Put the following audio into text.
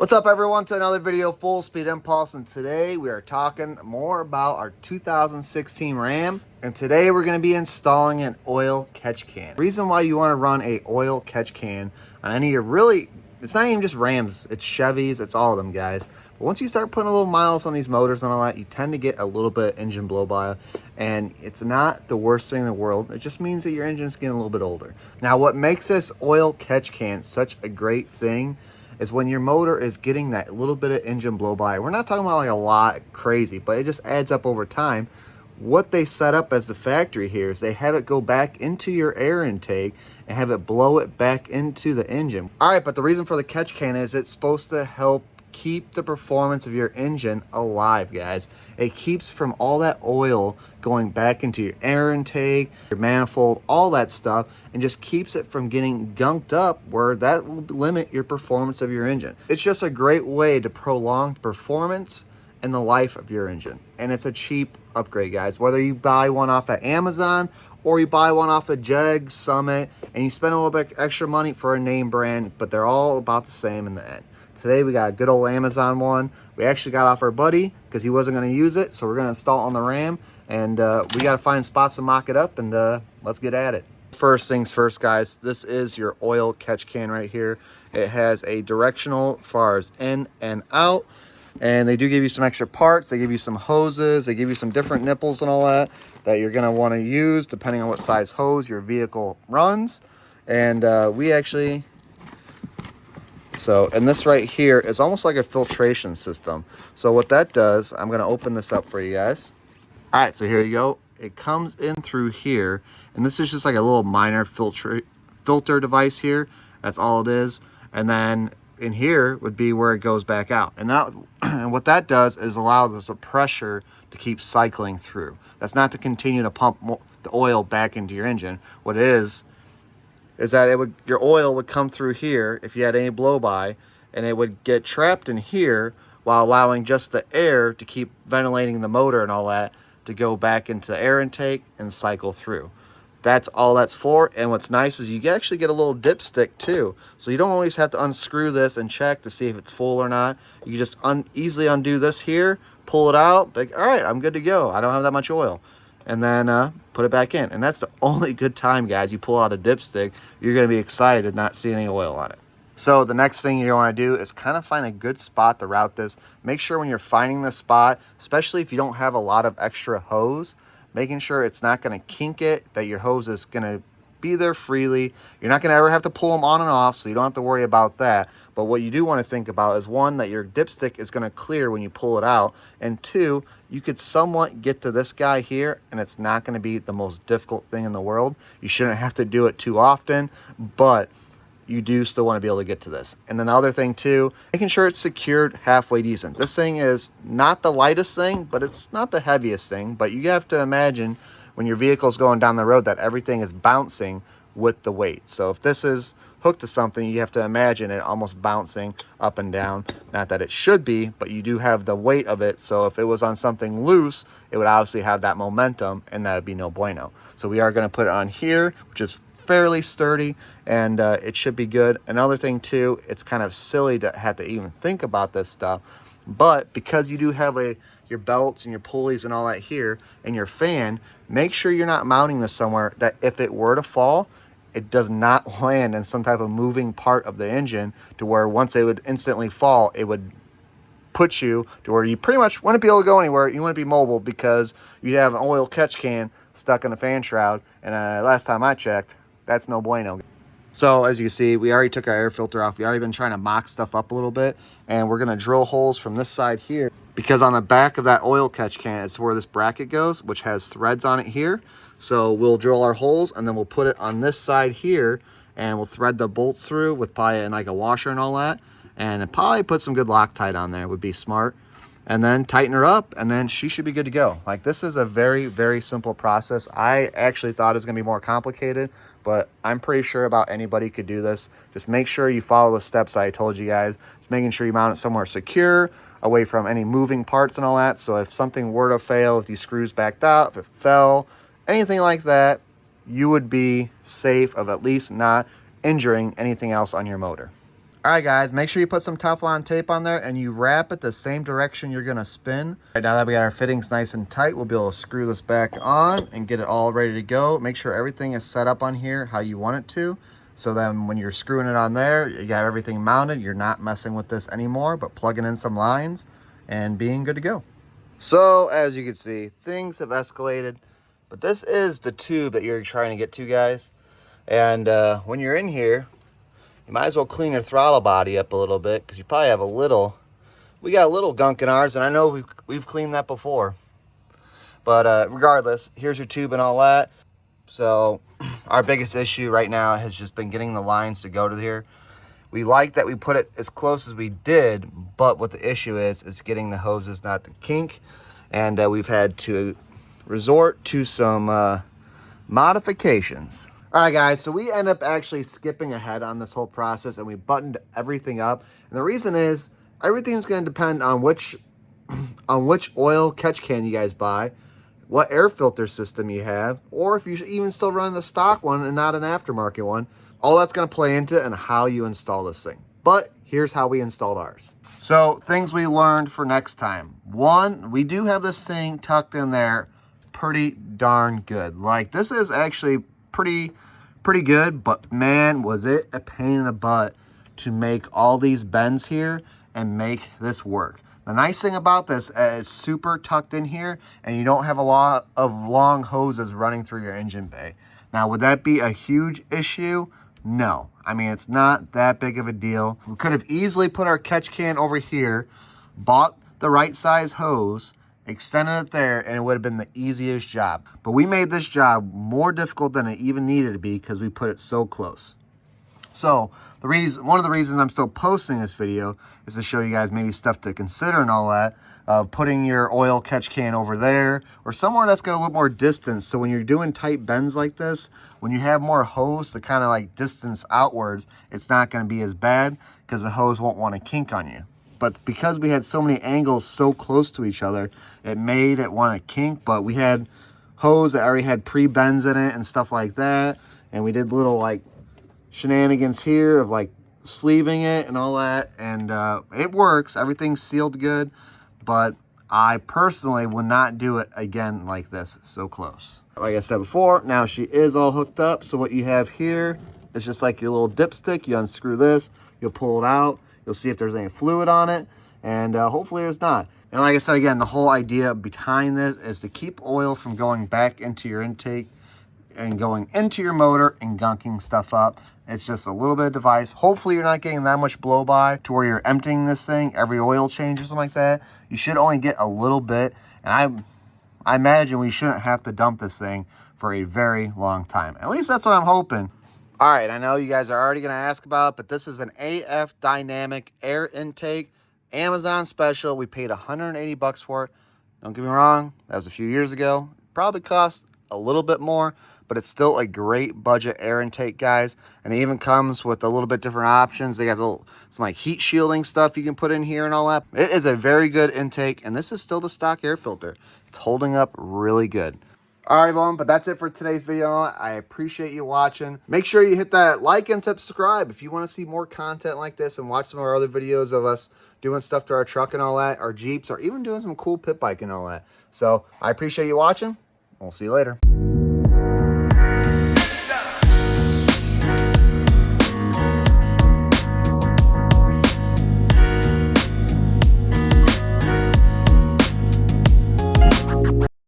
What's up, everyone, to another video, Full Speed Impulse, and today we are talking more about our 2016 Ram, and today we're going to be installing an oil catch can. The reason why you want to run a oil catch can on any of your it's not even just Rams, it's Chevys, it's all of them, guys. But once you start putting a little miles on these motors and all that, you tend to get a little bit of engine blow by, and it's not the worst thing in the world. It just means that your engine's getting a little bit older. Now, what makes this oil catch can such a great thing is when your motor is getting that little bit of engine blow by. We're not talking about like a lot crazy, but it just adds up over time. What they set up as the factory here is they have it go back into your air intake and have it blow it back into the engine. All right, but the reason for the catch can is it's supposed to help keep the performance of your engine alive, guys. It keeps from all that oil going back into your air intake, your manifold, all that stuff, and just keeps it from getting gunked up where that will limit your performance of your engine. It's just a great way to prolong performance and the life of your engine. And it's a cheap upgrade, guys. Whether you buy one off at Amazon or you buy one off of Jeg, Summit, and you spend a little bit extra money for a name brand, but they're all about the same in the end. Today we got a good old Amazon one. We actually got off our buddy because he wasn't going to use it, so we're going to install it on the Ram, and we got to find spots to mock it up, and let's get at it. First things first, guys, this is your oil catch can right here. It has a directional as far as in and out, and they do give you some extra parts. They give you some hoses. They give you some different nipples and all that you're going to want to use depending on what size hose your vehicle runs. And and this right here is almost like a filtration system. So what that does, I'm going to open this up for you guys. All right, so here you go. It comes in through here, and this is just like a little minor filter device here. That's all it is. And then in here would be where it goes back out. And now, and what that does is allow the pressure to keep cycling through. That's not to continue to pump the oil back into your engine. What it is that your oil would come through here if you had any blow by, and it would get trapped in here while allowing just the air to keep ventilating the motor and all that to go back into the air intake and cycle through. That's all that's for. And what's nice is you actually get a little dipstick too, so you don't always have to unscrew this and check to see if it's full or not. You just easily undo this here, pull it out, like, all right, I'm good to go, I don't have that much oil, and then put it back in. And that's the only good time, guys, you pull out a dipstick, you're going to be excited not seeing any oil on it. So the next thing you want to do is kind of find a good spot to route this. Make sure when you're finding the spot, especially if you don't have a lot of extra hose, making sure it's not going to kink it, that your hose is going to be there freely. You're not going to ever have to pull them on and off, so you don't have to worry about that. But what you do want to think about is, one, that your dipstick is going to clear when you pull it out, and two, you could somewhat get to this guy here, and it's not going to be the most difficult thing in the world. You shouldn't have to do it too often, but you do still want to be able to get to this. And then the other thing too, making sure it's secured halfway decent. This thing is not the lightest thing, but it's not the heaviest thing. But you have to imagine when your vehicle's going down the road that everything is bouncing with the weight. So if this is hooked to something, you have to imagine it almost bouncing up and down. Not that it should be, but you do have the weight of it. So if it was on something loose, it would obviously have that momentum, and that would be no bueno. So we are going to put it on here, which is fairly sturdy, and it should be good. Another thing too, it's kind of silly to have to even think about this stuff, but because you do have your belts and your pulleys and all that here, and your fan, make sure you're not mounting this somewhere that if it were to fall, it does not land in some type of moving part of the engine to where once it would instantly fall, it would put you to where you pretty much wouldn't be able to go anywhere. You wouldn't be mobile because you have an oil catch can stuck in a fan shroud, and last time I checked, that's no bueno. So as you can see, we already took our air filter off. We already been trying to mock stuff up a little bit, and we're going to drill holes from this side here, because on the back of that oil catch can is where this bracket goes, which has threads on it here. So we'll drill our holes, and then we'll put it on this side here, and we'll thread the bolts through with probably like a washer and all that, and probably put some good Loctite on there, would be smart. And then tighten her up, and then she should be good to go. Like, this is a very, very simple process. I actually thought it was going to be more complicated, but I'm pretty sure about anybody could do this. Just make sure you follow the steps I told you guys. Just making sure you mount it somewhere secure, away from any moving parts and all that. So if something were to fail, if these screws backed out, if it fell, anything like that, you would be safe of at least not injuring anything else on your motor. All right, guys, make sure you put some Teflon tape on there and you wrap it the same direction you're gonna spin. All right, now that we got our fittings nice and tight, we'll be able to screw this back on and get it all ready to go. Make sure everything is set up on here how you want it to. So then when you're screwing it on there, you got everything mounted. You're not messing with this anymore, but plugging in some lines and being good to go. So as you can see, things have escalated, but this is the tube that you're trying to get to, guys. And when you're in here, you might as well clean your throttle body up a little bit because you probably have we got a little gunk in ours, and I know we've cleaned that before. But regardless, here's your tube and all that. So our biggest issue right now has just been getting the lines to go to here. We like that we put it as close as we did, but what the issue is getting the hoses not to kink. And we've had to resort to some modifications. All right, guys, so we end up actually skipping ahead on this whole process and we buttoned everything up. And the reason is everything's going to depend on which oil catch can you guys buy, what air filter system you have, or if you even still run the stock one and not an aftermarket one. All that's going to play into and how you install this thing. But here's how we installed ours. So things we learned for next time. One, we do have this thing tucked in there pretty darn good. Like, this is actually pretty good, but man, was it a pain in the butt to make all these bends here and make this work. The nice thing about this is it's super tucked in here and you don't have a lot of long hoses running through your engine bay. Now, would that be a huge issue? No. I mean, it's not that big of a deal. We could have easily put our catch can over here, bought the right size hose, extended it there, and it would have been the easiest job. But we made this job more difficult than it even needed to be because we put it so close. So one of the reasons I'm still posting this video is to show you guys maybe stuff to consider and all that. Putting your oil catch can over there or somewhere that's got a little more distance. So when you're doing tight bends like this, when you have more hose to kind of like distance outwards, it's not going to be as bad because the hose won't want to kink on you. But because we had so many angles so close to each other, it made it want to kink. But we had hose that already had pre-bends in it and stuff like that. And we did little like shenanigans here of like sleeving it and all that. And it works. Everything's sealed good. But I personally would not do it again like this, so close. Like I said before, now she is all hooked up. So what you have here is just like your little dipstick. You unscrew this, you'll pull it out. You'll see if there's any fluid on it, and hopefully there's not. And like I said, again, the whole idea behind this is to keep oil from going back into your intake and going into your motor and gunking stuff up. It's just a little bit of device. Hopefully you're not getting that much blow by to where you're emptying this thing every oil change or something like that. You should only get a little bit, and I imagine we shouldn't have to dump this thing for a very long time. At least that's what I'm hoping. All right, I know you guys are already going to ask about it, but this is an AF Dynamic Air Intake Amazon special. We paid 180 bucks for it. Don't get me wrong, that was a few years ago. Probably cost a little bit more, but it's still a great budget air intake, guys. And it even comes with a little bit different options. They got some like heat shielding stuff you can put in here and all that. It is a very good intake, and this is still the stock air filter. It's holding up really good. All right, everyone, but that's it for today's video. I appreciate you watching. Make sure you hit that like and subscribe if you want to see more content like this and watch some of our other videos of us doing stuff to our truck and all that, our Jeeps, or even doing some cool pit bike and all that. So I appreciate you watching. We'll see you later.